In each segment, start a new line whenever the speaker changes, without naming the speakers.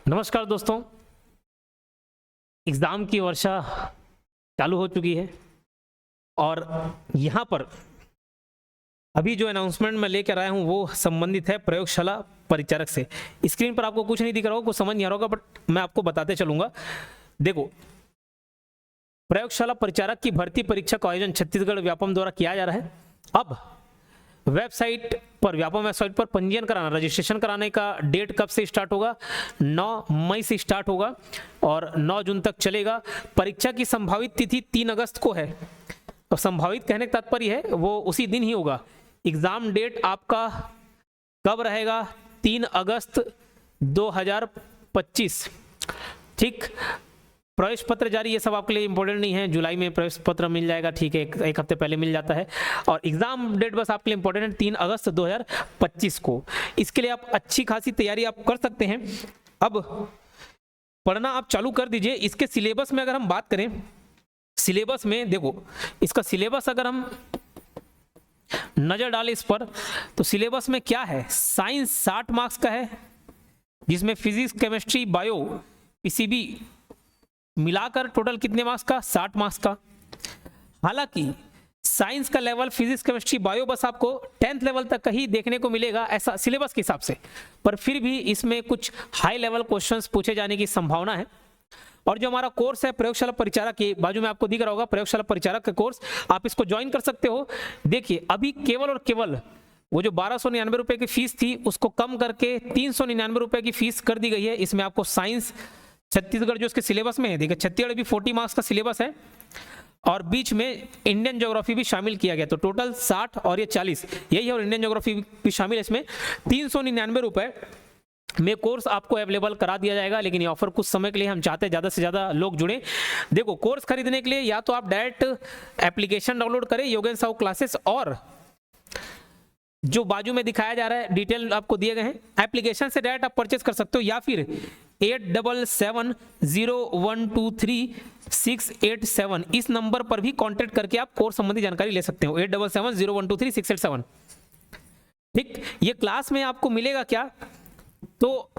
नमस्कार दोस्तों, एग्ज़ाम की वर्षा चालू हो चुकी है और यहाँ पर अभी जो अनाउंसमेंट मैं लेकर आया हूँ वो संबंधित है प्रयोगशाला परिचारक से। स्क्रीन पर आपको कुछ नहीं दिख रहा होगा, कुछ समझ नहीं आ रहा होगा, बट मैं आपको बताते चलूंगा। देखो, प्रयोगशाला परिचारक की भर्ती परीक्षा का आयोजन छत्तीसगढ़ व्यापम द्वारा किया जा रहा है। अब वेबसाइट पर, व्यापम वेबसाइट पर पंजीयन कराना, रजिस्ट्रेशन कराने का डेट कब से स्टार्ट होगा? 9 मई से स्टार्ट होगा और 9 जून तक चलेगा। परीक्षा की संभावित तिथि 3 अगस्त को है और संभावित कहने का तात्पर्य है वो उसी दिन ही होगा। एग्जाम डेट आपका कब रहेगा? 3 अगस्त 2025। ठीक, प्रवेश पत्र जारी, ये सब आपके लिए इंपॉर्टेंट नहीं है। जुलाई में प्रवेश पत्र मिल जाएगा, ठीक है, एक हफ्ते पहले मिल जाता है। और एग्जाम डेट बस आपके लिए इंपॉर्टेंट है 3 अगस्त 2025 को। इसके लिए आप अच्छी खासी तैयारी आप कर सकते हैं। अब पढ़ना आप चालू कर दीजिए। इसके सिलेबस में अगर हम बात करें, सिलेबस में देखो, इसका सिलेबस अगर हम नजर डालें इस पर, तो सिलेबस में क्या है? साइंस 60 मार्क्स का है, जिसमें फिजिक्स, केमिस्ट्री, बायो, पीसीबी मिलाकर टोटल कितने मार्क्स का? 60 मार्क्स का। हालांकि साइंस का लेवल, फिजिक्स, केमिस्ट्री, बायो बस आपको 10th लेवल तक का ही देखने को मिलेगा, ऐसा सिलेबस के हिसाब से, पर फिर भी इसमें कुछ हाई लेवल क्वेश्चंस पूछे जाने की संभावना है। और जो हमारा कोर्स है प्रयोगशाला परिचारक, के बाजू में आपको दिख रहा होगा प्रयोगशाला परिचारक का कोर्स, आप इसको ज्वाइन कर सकते हो। देखिए, अभी केवल और केवल वो जो 1299 रुपए की फीस थी उसको कम करके 399 रुपए की फीस कर दी गई है। इसमें आपको साइंस छत्तीसगढ़ जो इसके सिलेबस में है, देखिए छत्तीसगढ़ भी 40 मार्क्स का सिलेबस है और बीच में इंडियन ज्योग्राफी भी शामिल किया गया, तो टोटल 60 और ये 40 यही है, और इंडियन ज्योग्राफी भी शामिल है इसमें। 399 रुपए में कोर्स आपको अवेलेबल करा दिया जाएगा। लेकिन ये ऑफर कुछ समय के लिए हम चाहते हैं ज़्यादा से ज़्यादा लोग जुड़े। देखो, कोर्स खरीदने के लिए या तो आप डायरेक्ट एप्लीकेशन डाउनलोड करें योगेश साहू क्लासेस, और जो बाजू में दिखाया जा रहा है डिटेल आपको दिए गए हैं, एप्लीकेशन से डायरेक्ट आप परचेज कर सकते हो, या फिर 8770123687 इस नंबर पर भी कांटेक्ट करके आप कोर्स संबंधी जानकारी ले सकते हो। 8770123687। ठीक, ये क्लास में आपको मिलेगा क्या? तो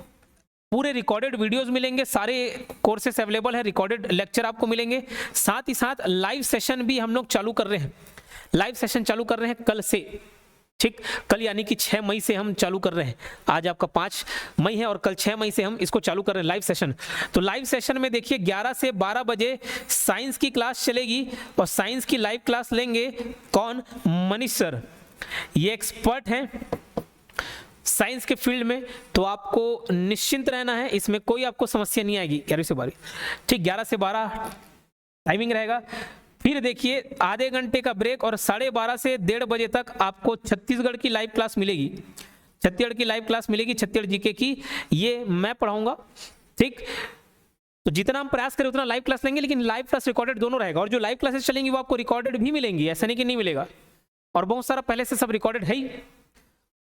पूरे रिकॉर्डेड वीडियोस मिलेंगे, सारे कोर्सेस अवेलेबल है, रिकॉर्डेड लेक्चर आपको मिलेंगे। साथ ही साथ लाइव सेशन भी हम लोग चालू कर रहे हैं, लाइव सेशन चालू कर रहे हैं कल से। ठीक, कल यानी कि 6 मई से हम चालू कर रहे हैं। आज आपका 5 मई है और कल 6 मई से हम इसको चालू कर रहे हैं लाइव सेशन। तो लाइव सेशन में देखिए 11 से 12 बजे साइंस की क्लास चलेगी और साइंस की लाइव क्लास लेंगे कौन? मनीष सर। ये एक्सपर्ट हैं साइंस के फील्ड में, तो आपको निश्चिंत रहना है, इसमें कोई आपको समस्या नहीं आएगी। 11 से 12, ठीक, 11 से 12 टाइमिंग रहेगा। फिर देखिए आधे घंटे का ब्रेक और 12:30 से 1:30 बजे तक आपको छत्तीसगढ़ की लाइव क्लास मिलेगी। छत्तीसगढ़ की लाइव क्लास मिलेगी, छत्तीसगढ़ जीके की, ये मैं पढ़ाऊंगा। ठीक, तो जितना हम प्रयास करें उतना लाइव क्लास लेंगे, लेकिन लाइव क्लास रिकॉर्डेड दोनों रहेगा, और जो लाइव क्लासेस चलेंगी वो आपको रिकॉर्डेड भी मिलेंगी, ऐसा नहीं कि नहीं मिलेगा। और बहुत सारा पहले से सब रिकॉर्डेड है ही।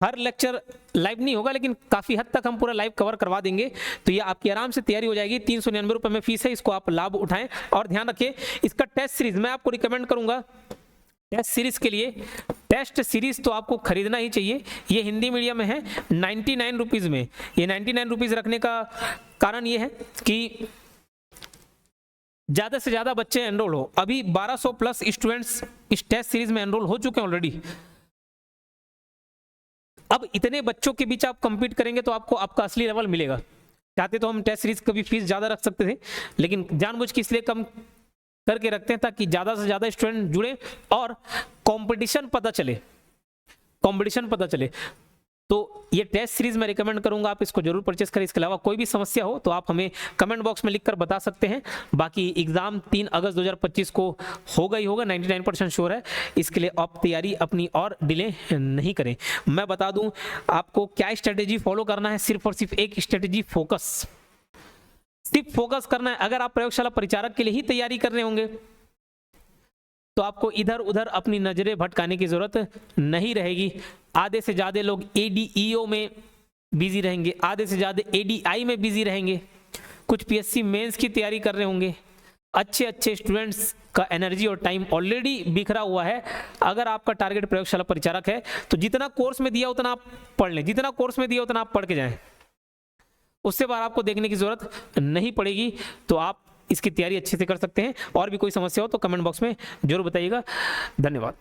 हर लेक्चर लाइव नहीं होगा, लेकिन काफी हद तक हम पूरा लाइव कवर करवा देंगे, तो ये आपकी आराम से तैयारी हो जाएगी। 399 रुपए में फीस है, इसको आप लाभ उठाएं। और ध्यान रखिए, इसका टेस्ट सीरीज मैं आपको रिकमेंड करूंगा। टेस्ट सीरीज के लिए, टेस्ट सीरीज तो आपको खरीदना ही चाहिए। ये हिंदी मीडियम में है, 99 रुपीज में। ये 99 रुपीज रखने का कारण ये है कि ज्यादा से ज्यादा बच्चे एनरोल हो। अभी 1200 प्लस स्टूडेंट्स इस टेस्ट सीरीज में एनरोल हो चुके हैं ऑलरेडी। अब इतने बच्चों के बीच आप compete करेंगे तो आपको आपका असली लेवल मिलेगा। चाहते तो हम टेस्ट सीरीज का भी फीस ज्यादा रख सकते थे, लेकिन जानबूझ के इसलिए कम करके रखते हैं ताकि ज्यादा से ज्यादा स्टूडेंट जुड़े और कंपटीशन पता चले, कंपटीशन पता चले। तो ये टेस्ट सीरीज मैं रिकमेंड करूंगा, आप इसको जरूर परचेस करें। इसके अलावा कोई भी समस्या हो तो आप हमें कमेंट बॉक्स में लिखकर बता सकते हैं। बाकी एग्जाम 3 अगस्त 2025 को होगा ही होगा, 99% श्योर है। इसके लिए आप तैयारी अपनी और डिले नहीं करें। मैं बता दूं आपको क्या स्ट्रेटेजी फॉलो करना है, सिर्फ और सिर्फ एक स्ट्रेटेजी, फोकस। सिर्फ फोकस करना है। अगर आप प्रयोगशाला परिचारक के लिए ही तैयारी कर रहे होंगे तो आपको इधर उधर अपनी नजरें भटकाने की जरूरत नहीं रहेगी। आधे से ज्यादा लोग एडीईओ में बिजी रहेंगे, आधे से ज्यादा एडीआई में बिजी रहेंगे, कुछ पीएससी मेंस की तैयारी कर रहे होंगे। अच्छे अच्छे स्टूडेंट्स का एनर्जी और टाइम ऑलरेडी बिखरा हुआ है। अगर आपका टारगेट प्रयोगशाला परिचारक है तो जितना कोर्स में दिया उतना आप पढ़ लें, जितना कोर्स में दिया उतना आप पढ़ के जाएं। उससे बाहर आपको देखने की ज़रूरत नहीं पड़ेगी। तो आप इसकी तैयारी अच्छे से कर सकते हैं। और भी कोई समस्या हो तो कमेंट बॉक्स में जरूर बताइएगा। धन्यवाद।